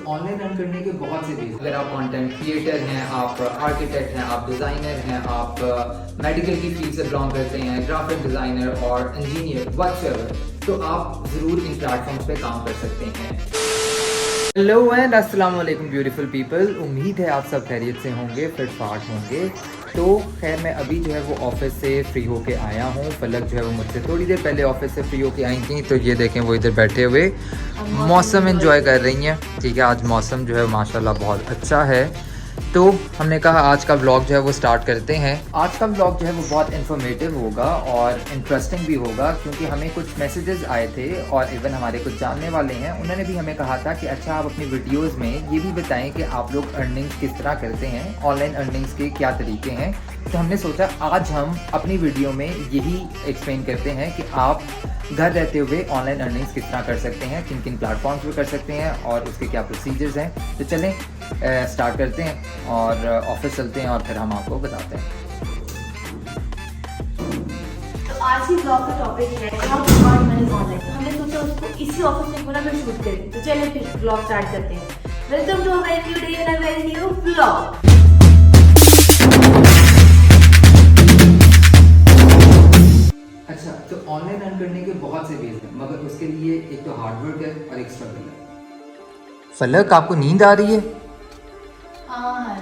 Online earn करने के बहुत से बेस, अगर आप कंटेंट क्रिएटर हैं, आप आर्किटेक्ट हैं, आप डिज़ाइनर हैं, आप मेडिकल की फील्ड से बिलोंग करते हैं, ग्राफिक डिज़ाइनर और इंजीनियर व्हाटएवर, तो आप ज़रूर इन प्लेटफॉर्म्स पे काम कर सकते हैं। हेलो एंड अस्सलाम वालेकुम ब्यूटीफुल पीपल, उम्मीद है आप सब खैरियत से होंगे, फिट फाट होंगे। तो खैर मैं अभी जो है वो ऑफिस से फ्री होके आया हूँ। फलक जो है वो मुझसे थोड़ी देर पहले ऑफिस से फ्री होके आई थी, तो ये देखें वो इधर बैठे हुए मौसम एंजॉय कर रही हैं। ठीक है, आज मौसम जो है माशाल्लाह बहुत अच्छा है। तो हमने कहा आज का व्लॉग जो है वो स्टार्ट करते हैं। आज का व्लॉग जो है वो बहुत इन्फॉर्मेटिव होगा और इंटरेस्टिंग भी होगा, क्योंकि हमें कुछ मैसेजेस आए थे और इवन हमारे कुछ जानने वाले हैं, उन्होंने भी हमें कहा था कि अच्छा आप अपनी वीडियोस में ये भी बताएं कि आप लोग अर्निंग्स किस तरह करते हैं, ऑनलाइन अर्निंग्स के क्या तरीके हैं। तो हमने सोचा आज हम अपनी वीडियो में यही एक्सप्लेन करते हैं कि आप घर रहते हुए ऑनलाइन अर्निंग्स किस तरह कर सकते हैं, किन किन प्लेटफॉर्म्स पर कर सकते हैं और उसके क्या प्रोसीजर्स हैं। तो चलें स्टार्ट करते हैं और ऑफिस चलते हैं और फिर हम आपको बताते हैं। तो आज की ब्लॉग का टॉपिक है how to earn money online. हमने सोचा उसको इसी ऑफिस में पूरा फिर शूट करें। तो चलिए फिर ब्लॉग स्टार्ट करते हैं। Welcome to a very new day and a very new blog. अच्छा, तो ऑनलाइन अर्न करने के बहुत से वेज हैं, मगर उसके लिए एक तो हार्डवर्क है और एक स्ट्रगल है। फलक, आपको नींद आ रही है? हाँ,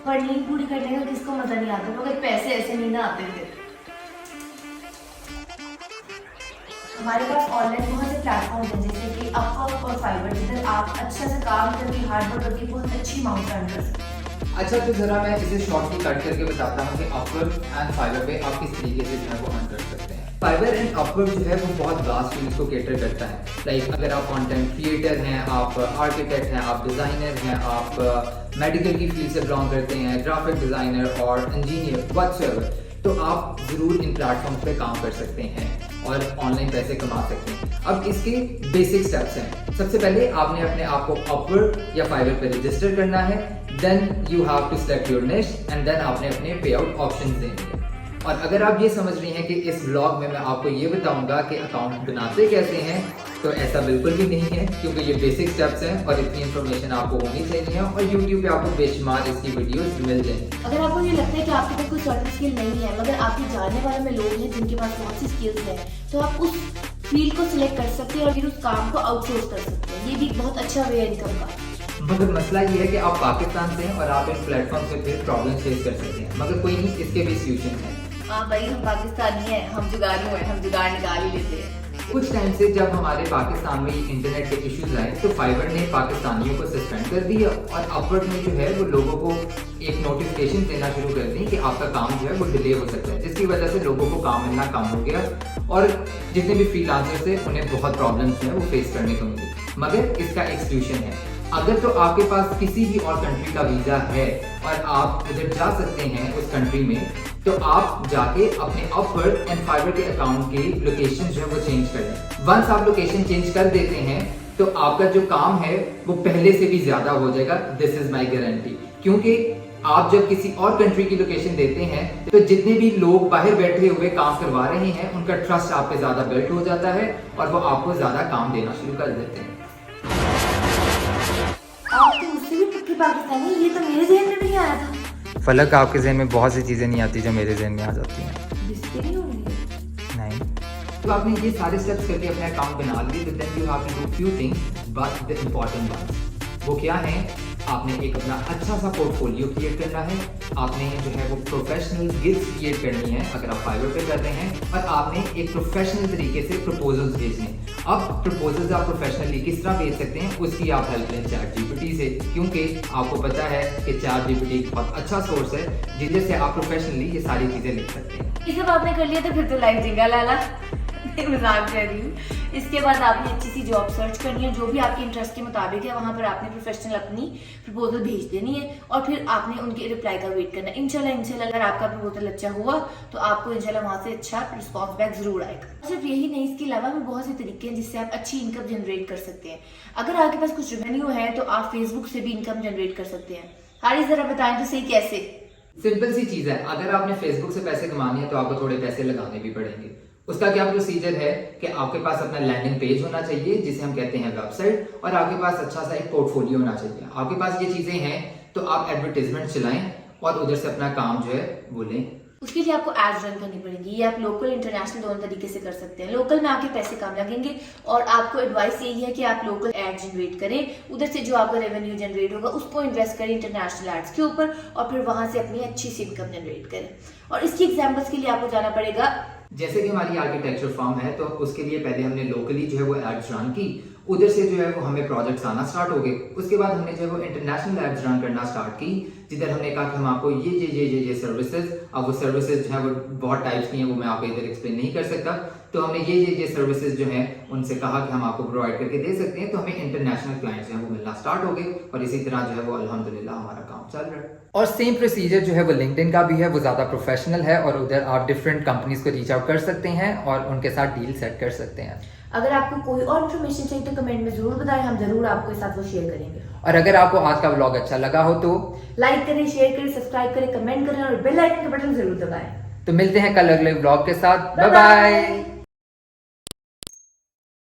पर नींद पूरी करने का किसको मजा नहीं आता, मगर पैसे ऐसे नहीं ना आते थे। हमारे पास ऑनलाइन बहुत से प्लेटफॉर्म हैं, जैसे कि अपवर्क और फाइवर, जिधर आप अच्छा से काम करके हार्डवर्क करके बहुत अच्छी अमाउंट अर्न कर सकते हैं। अच्छा, तो ज़रा मैं इसे शॉर्टली कट करके बताता हूँ कि अपवर्क एंड फाइवर पे आप किस तरीके से जो है वो अर्न कर सकते हैं। फाइवर एंड अपवर्क जो है वो बहुत वास्ट फील्ड को कैटर करता है। लाइक अगर आप कंटेंट क्रिएटर हैं, आप आर्किटेक्ट हैं, आप डिज़ाइनर हैं, आप मेडिकल की फील्ड से बिलोंग करते हैं, ग्राफिक डिज़ाइनर और इंजीनियर व्हाटएवर, तो आप ज़रूर इन प्लेटफॉर्म्स पे काम कर सकते हैं और ऑनलाइन पैसे कमा सकते हैं। अब इसके बेसिक स्टेप्स हैं। सबसे पहले आपने अपने आप को अपवर्क या फाइवर पे रजिस्टर करना है। Then you have to select your niche and then आपने अपने पे आउट ऑप्शंस देने हैं। और अगर आप ये समझ रही हैं कि इस व्लॉग में मैं आपको ये बताऊंगा कि अकाउंट बनाते कैसे हैं, तो ऐसा बिल्कुल भी नहीं है, क्योंकि ये बेसिक स्टेप्स हैं और इतनी इन्फॉर्मेशन आपको होनी चाहिए और YouTube पे आपको बेशुमार इसकी वीडियोस मिल जाएंगी। अगर आपको ये लगता है कि आपके पास कोई सर्टेन स्किल नहीं है, मगर आपके जानने वाले में लोग हैं जिनके पास बहुत सी स्किल्स हैं, तो आप उस फील्ड को सिलेक्ट कर सकते हैं और फिर उस काम को आउटसोर्स कर सकते हैं। ये भी एक बहुत अच्छा वे है इनकम का। मगर मसला ये है कि आप पाकिस्तान से हैं और आप इन प्लेटफॉर्म से फिर प्रॉब्लम फेस कर सकते हैं, मगर कोई नहीं, इसके भी सॉल्यूशन है। हाँ भाई, हम पाकिस्तानी हैं, हम जुगाड़ू हैं, हम जुगाड़ निकाल ही लेते हैं। कुछ टाइम से जब हमारे पाकिस्तान में इंटरनेट के इश्यूज आए, तो फाइवर ने पाकिस्तानियों को सस्पेंड कर दिया और अपवर्क में जो है वो लोगों को एक नोटिफिकेशन देना शुरू कर दी कि आपका काम जो है वो डिले हो सकता है, जिसकी वजह से लोगों को काम मिलना कम हो गया और जितने भी फ्रीलांसर्स थे उन्हें बहुत प्रॉब्लम्स जो है वो फेस करने को मिली। मगर इसका एक सॉल्यूशन है। अगर तो आपके पास किसी भी और कंट्री का वीज़ा है और आप उधर जा सकते हैं उस कंट्री में, तो आप जाके अपने अपवर्क एंड फाइवर के अकाउंट की लोकेशन जो है वो चेंज कर दें। वंस आप लोकेशन चेंज कर देते हैं तो आपका जो काम है वो पहले से भी ज़्यादा हो जाएगा। दिस इज़ माई गारंटी, क्योंकि आप जब किसी और कंट्री की लोकेशन देते हैं तो जितने भी लोग बाहर बैठे हुए काम करवा रहे हैं उनका ट्रस्ट आप पे ज़्यादा बिल्ड हो जाता है और वो आपको ज़्यादा काम देना शुरू कर देते हैं। आप तो उससे भी पक्के पाकिस्तानी, ये तो मेरे ज़हन में भी नहीं आया था। फलक, आपके ज़हन में बहुत सी चीज़ें नहीं आती जो मेरे ज़हन में आ जाती हैं। रिश्ते नहीं होंगे। नहीं, तो आपने ये सारे स्टेप्स करके अपना अकाउंट बना लिए, but then you have to do few things, but the important ones वो क्या है? आपने एक अपना अच्छा सा पोर्टफोलियो क्रिएट करना है, आपने जो है वो प्रोफेशनल गिग्स क्रिएट करनी है अगर आप फाइवर पे कर रहे हैं, और आपने एक प्रोफेशनल तरीके से प्रपोजल्स भेजने। अब प्रपोजल्स आप प्रोफेशनली किस तरह भेज सकते हैं उसकी आप हेल्प लें ChatGPT से, क्योंकि आपको पता है कि ChatGPT एक बहुत अच्छा सोर्स है जिससे आप प्रोफेशनली ये सारी चीज़ें लिख सकते हैं। ये सब आपने कर लिया तो फिर तो लाइफ जिंगा लाला। मजाक कर रही हूँ। इसके बाद आपने अच्छी सी जॉब सर्च करनी है, जो भी आपके इंटरेस्ट के मुताबिक है वहाँ पर आपने प्रोफेशनल अपनी प्रपोजल भेज देनी है और फिर आपने उनके रिप्लाई का वेट करना है। इंशाल्लाह अगर आपका प्रपोजल अच्छा हुआ तो आपको इंशाल्लाह वहाँ से अच्छा रिस्पॉन्स बैक जरूर आएगा। सिर्फ यही नहीं, इसके अलावा भी बहुत से तरीके हैं जिससे आप अच्छी इनकम जनरेट कर सकते हैं। अगर आपके पास कुछ रेवेन्यू है तो आप फेसबुक से भी इनकम जनरेट कर सकते हैं। हारिस जरा बताएं तो सही कैसे? सिंपल सी चीज़ है, अगर आपने फेसबुक से पैसे कमाने हैं तो आपको थोड़े पैसे लगाने भी पड़ेंगे। उसका क्या प्रोसीजर है कि आपके पास अपना लैंडिंग पेज होना चाहिए जिसे हम कहते हैं वेबसाइट, और आपके पास अच्छा सा एक पोर्टफोलियो होना चाहिए। आपके पास ये चीजें हैं तो आप एडवर्टीजमेंट चलाएं और उधर से अपना काम जो है वो लें। उसके लिए आपको एड्स रन करनी पड़ेगी। ये आप लोकल इंटरनेशनल दोनों तरीके से कर सकते हैं। लोकल में आपके पैसे कम लगेंगे और आपको एडवाइस यही है कि आप लोकल एड जनरेट करें, उधर से जो आपका रेवेन्यू जनरेट होगा उसको इन्वेस्ट करें इंटरनेशनल एड्स के ऊपर और फिर वहां से अपनी अच्छी सी इनकम जनरेट करें। और इसकी एग्जाम्पल्स के लिए आपको जाना पड़ेगा, जैसे कि हमारी आर्किटेक्चर फर्म है तो उसके लिए पहले हमने लोकली जो है वो एड्स रन की, उधर से जो है वो हमें प्रोजेक्ट्स आना स्टार्ट हो गए। उसके बाद हमने जो है वो इंटरनेशनल एड्स रन करना स्टार्ट की, जिधर हमने कहा कि हम आपको ये सर्विसेज, अब वो सर्विसेज जो है वो बहुत टाइप्स की हैं, वो मैं आपको इधर एक्सप्लेन नहीं कर सकता। तो हमने ये सर्विसेज जो हैं उनसे कहा कि हम आपको प्रोवाइड करके दे सकते हैं, तो हमें इंटरनेशनल क्लाइंट्स जो है वो मिलना स्टार्ट हो गए और इसी तरह जो है वो अल्हम्दुलिल्लाह हमारा काम चल रहा है। और सेम प्रोसीजर जो है वो लिंक्डइन का भी है, वो ज़्यादा प्रोफेशनल है और उधर आप डिफरेंट कंपनीज को रीच आउट कर सकते हैं और उनके साथ डील सेट कर सकते हैं। अगर आपको कोई और इन्फॉर्मेशन चाहिए तो कमेंट में जरूर बताएं, हम जरूर आपके साथ वो शेयर करेंगे। और अगर आपको आज का व्लॉग अच्छा लगा हो तो लाइक करें, शेयर करें, सब्सक्राइब करें, कमेंट करें और बेल आइकन का बटन जरूर दबाएं। मिलते हैं कल अगले व्लॉग के साथ। Bye Bye bye. bye।